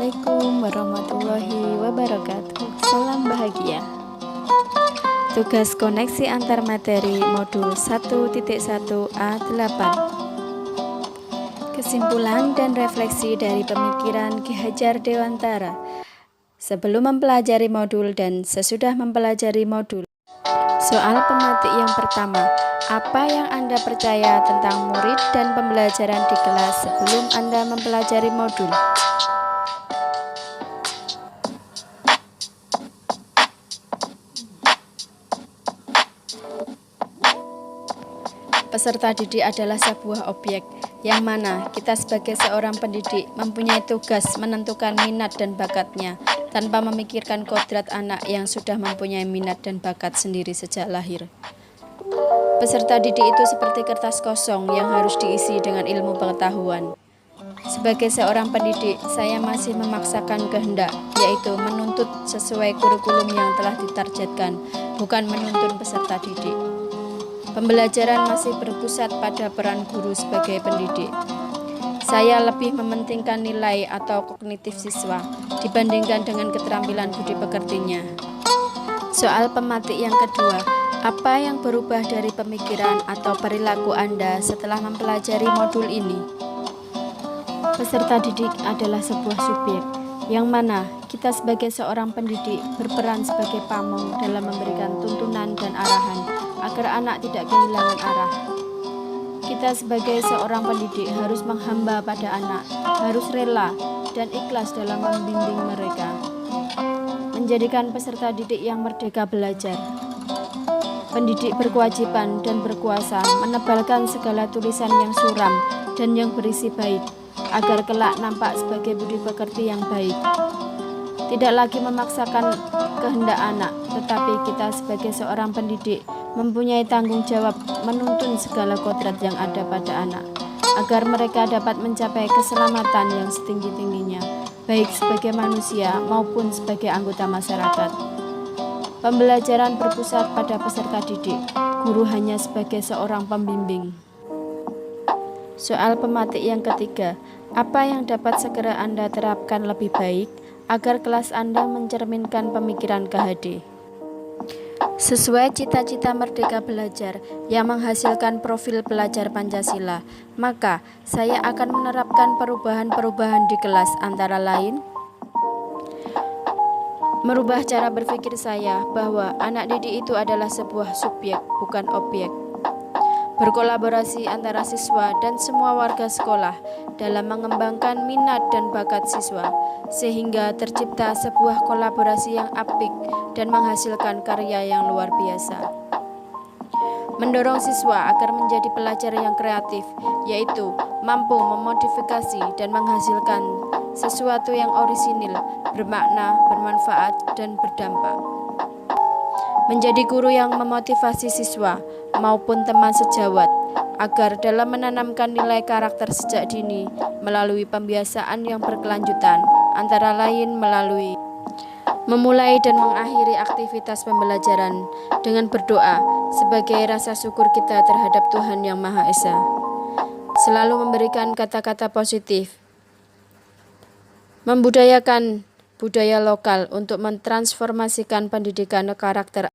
Assalamualaikum warahmatullahi wabarakatuh. Salam bahagia. Tugas koneksi antar materi modul 1.1 A8. Kesimpulan dan refleksi dari pemikiran Ki Hajar Dewantara sebelum mempelajari modul dan sesudah mempelajari modul. Soal pematik yang pertama, apa yang Anda percaya tentang murid dan pembelajaran di kelas sebelum Anda mempelajari modul? Peserta didik adalah sebuah objek yang mana kita sebagai seorang pendidik mempunyai tugas menentukan minat dan bakatnya tanpa memikirkan kodrat anak yang sudah mempunyai minat dan bakat sendiri sejak lahir. Peserta didik itu seperti kertas kosong yang harus diisi dengan ilmu pengetahuan. Sebagai seorang pendidik, saya masih memaksakan kehendak, yaitu menuntut sesuai kurikulum yang telah ditargetkan, bukan menuntun peserta didik. Pembelajaran masih berpusat pada peran guru sebagai pendidik. Saya lebih mementingkan nilai atau kognitif siswa dibandingkan dengan keterampilan budi pekertinya. Soal pematik yang kedua, apa yang berubah dari pemikiran atau perilaku Anda setelah mempelajari modul ini? Peserta didik adalah sebuah subjek yang mana kita sebagai seorang pendidik berperan sebagai pamong dalam memberikan tuntunan dan arahan agar anak tidak kehilangan arah. Kita sebagai seorang pendidik harus menghamba pada anak, harus rela dan ikhlas dalam membimbing mereka, menjadikan peserta didik yang merdeka belajar. Pendidik berkewajiban dan berkuasa menebalkan segala tulisan yang suram dan yang berisi baik, agar kelak nampak sebagai budi pekerti yang baik. Tidak lagi memaksakan kehendak anak, tetapi kita sebagai seorang pendidik mempunyai tanggung jawab menuntun segala kodrat yang ada pada anak, agar mereka dapat mencapai keselamatan yang setinggi-tingginya, baik sebagai manusia maupun sebagai anggota masyarakat. Pembelajaran berpusat pada peserta didik, guru hanya sebagai seorang pembimbing. Soal pematik yang ketiga, apa yang dapat segera Anda terapkan lebih baik agar kelas Anda mencerminkan pemikiran KHD? Sesuai cita-cita merdeka belajar yang menghasilkan profil pelajar Pancasila, maka saya akan menerapkan perubahan-perubahan di kelas antara lain merubah cara berpikir saya bahwa anak didik itu adalah sebuah subjek, bukan objek. Berkolaborasi antara siswa dan semua warga sekolah dalam mengembangkan minat dan bakat siswa, sehingga tercipta sebuah kolaborasi yang apik dan menghasilkan karya yang luar biasa. Mendorong siswa agar menjadi pelajar yang kreatif, yaitu mampu memodifikasi dan menghasilkan sesuatu yang orisinil, bermakna, bermanfaat, dan berdampak. Menjadi guru yang memotivasi siswa maupun teman sejawat agar dalam menanamkan nilai karakter sejak dini melalui pembiasaan yang berkelanjutan, antara lain melalui memulai dan mengakhiri aktivitas pembelajaran dengan berdoa sebagai rasa syukur kita terhadap Tuhan Yang Maha Esa. Selalu memberikan kata-kata positif, membudayakan budaya lokal untuk mentransformasikan pendidikan karakter.